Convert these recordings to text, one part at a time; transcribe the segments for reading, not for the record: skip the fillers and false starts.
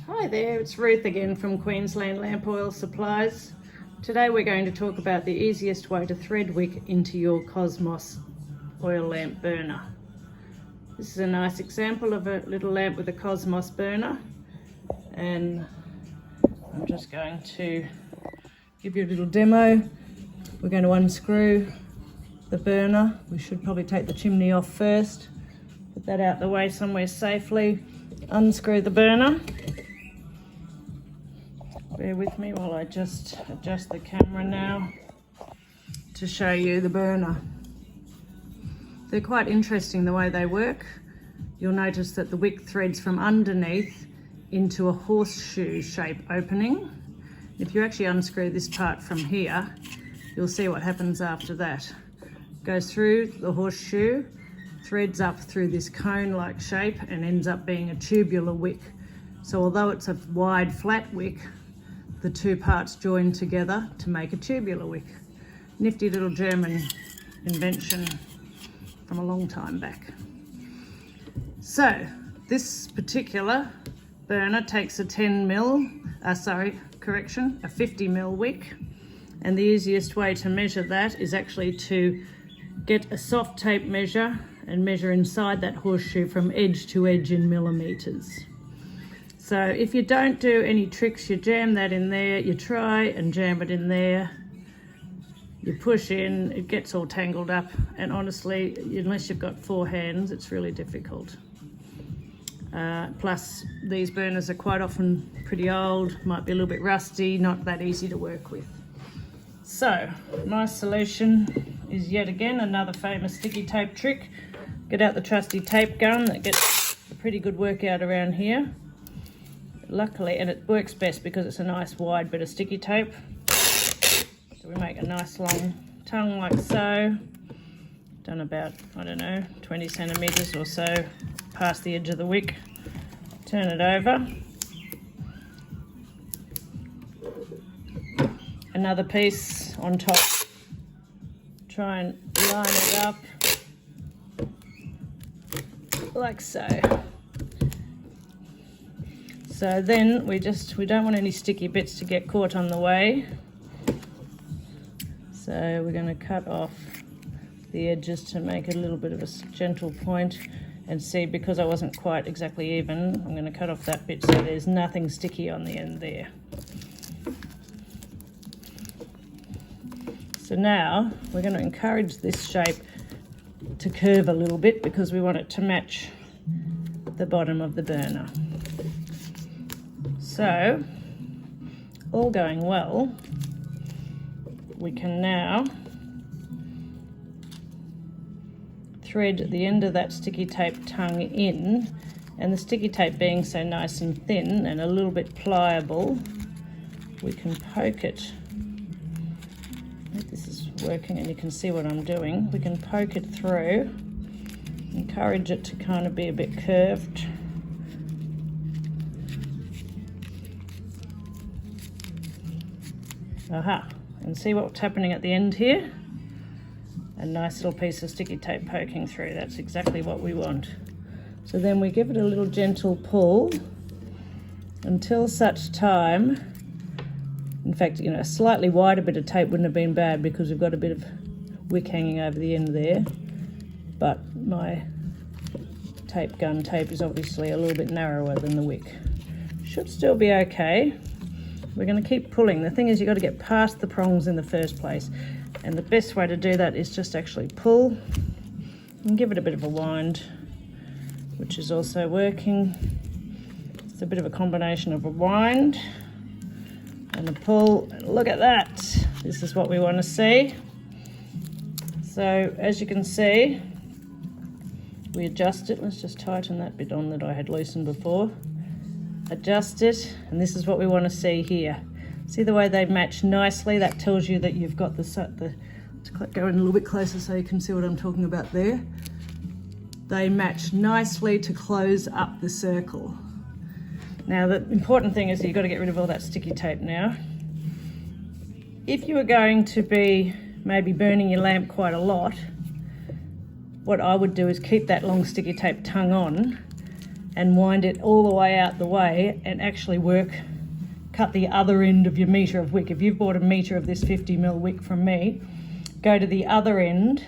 Hi there, it's Ruth again from Queensland Lamp Oil Supplies. Today we're going to talk about the easiest way to thread wick into your Cosmos oil lamp burner. This is a nice example of a little lamp with a Cosmos burner, and I'm just going to give you a little demo. We're going to unscrew the burner. We should probably take the chimney off first, put that out the way somewhere safely, unscrew the burner. Bear with me while I just adjust the camera now to show you the burner. They're quite interesting the way they work. You'll notice that the wick threads from underneath into a horseshoe shape opening. If you actually unscrew this part from here, you'll see what happens after that. Goes through the horseshoe, threads up through this cone-like shape and ends up being a tubular wick. So although it's a wide flat wick, the two parts join together to make a tubular wick. Nifty little German invention from a long time back. So this particular burner takes a 50 mil wick, and the easiest way to measure that is actually to get a soft tape measure and measure inside that horseshoe from edge to edge in millimeters. So if you don't do any tricks, you jam that in there, you try and jam it in there, you push in, it gets all tangled up, and honestly, unless you've got four hands, it's really difficult. Plus, these burners are quite often pretty old, might be a little bit rusty, not that easy to work with. So, my solution is yet again another famous sticky tape trick. Get out the trusty tape gun that gets a pretty good workout around here. Luckily, and it works best because it's a nice wide bit of sticky tape. So we make a nice long tongue like so, done about, 20 centimeters or so past the edge of the wick. Turn it over. Another piece on top. Try and line it up like so. So then we don't want any sticky bits to get caught on the way. So we're going to cut off the edges to make a little bit of a gentle point, and see, because I wasn't quite exactly even, I'm going to cut off that bit so there's nothing sticky on the end there. So now we're going to encourage this shape to curve a little bit because we want it to match the bottom of the burner. So, all going well, we can now thread the end of that sticky tape tongue in, and the sticky tape being so nice and thin and a little bit pliable, we can poke it. I hope this is working and you can see what I'm doing. We can poke it through, encourage it to kind of be a bit curved. Aha, and see what's happening at the end here? A nice little piece of sticky tape poking through. That's exactly what we want. So then we give it a little gentle pull until such time, in fact, a slightly wider bit of tape wouldn't have been bad because we've got a bit of wick hanging over the end there, but my tape gun tape is obviously a little bit narrower than the wick. Should still be okay. We're going to keep pulling. The thing is, you've got to get past the prongs in the first place, and the best way to do that is just actually pull and give it a bit of a wind, which is also working. It's a bit of a combination of a wind and a pull. Look at that. This is what we want to see. So as you can see, we adjust it. Let's just tighten that bit on that I had loosened before. Adjust it, and this is what we want to see here. See the way they match nicely? That tells you that you've got let's go in a little bit closer so you can see what I'm talking about there. They match nicely to close up the circle. Now the important thing is that you've got to get rid of all that sticky tape now. If you are going to be maybe burning your lamp quite a lot, what I would do is keep that long sticky tape tongue on and wind it all the way out the way and actually cut the other end of your metre of wick. If you've bought a metre of this 50mm wick from me, go to the other end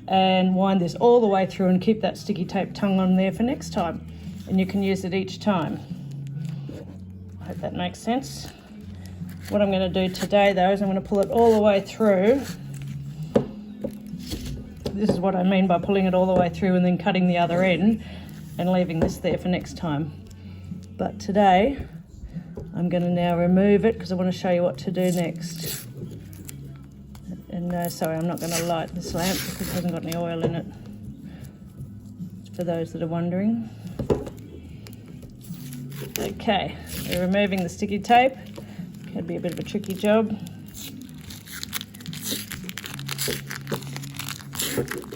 and wind this all the way through and keep that sticky tape tongue on there for next time, and you can use it each time. I hope that makes sense. What I'm going to do today though is I'm going to pull it all the way through. This is what I mean by pulling it all the way through and then cutting the other end and leaving this there for next time. But today I'm going to now remove it because I want to show you what to do next. And sorry, I'm not going to light this lamp because it hasn't got any oil in it, for those that are wondering. Okay, we're removing the sticky tape. It'd be a bit of a tricky job.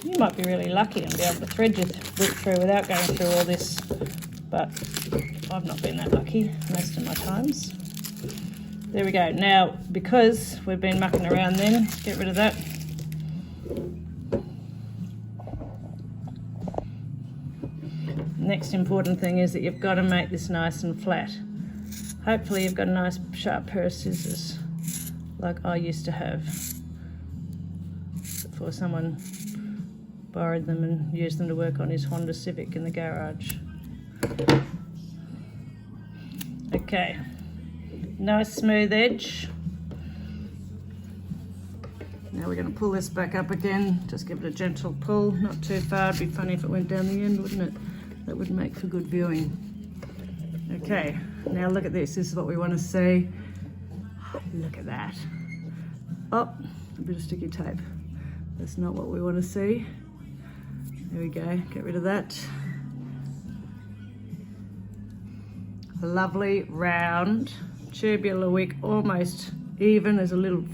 You might be really lucky and be able to thread your wick through without going through all this, but I've not been that lucky most of my times. There we go. Now, because we've been mucking around then, get rid of that. Next important thing is that you've got to make this nice and flat. Hopefully you've got a nice sharp pair of scissors like I used to have before someone borrowed them and used them to work on his Honda Civic in the garage. Okay, nice smooth edge. Now we're going to pull this back up again, just give it a gentle pull, not too far. It'd be funny if it went down the end, wouldn't it? That would make for good viewing. Okay, now look at this. This is what we want to see. Look at that. Oh, a bit of sticky tape. That's not what we want to see. There we go, get rid of that. A lovely round tubular wick, almost even. There's a little,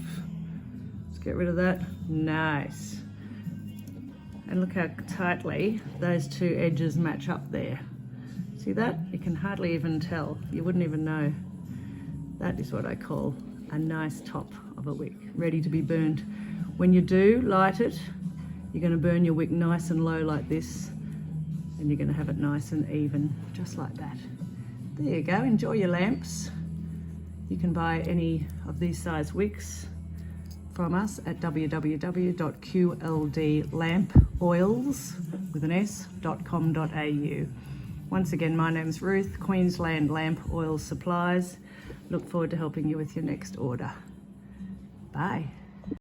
let's get rid of that. Nice. And look how tightly those two edges match up there. See that? You can hardly even tell. You wouldn't even know. That is what I call a nice top of a wick, ready to be burned. When you do light it, you're going to burn your wick nice and low like this, and you're going to have it nice and even, just like that. There you go, enjoy your lamps. You can buy any of these size wicks from us at www.Qld Lamp Oils with an s.com.au. Once again, my name's Ruth, Queensland Lamp Oil Supplies. Look forward to helping you with your next order. Bye.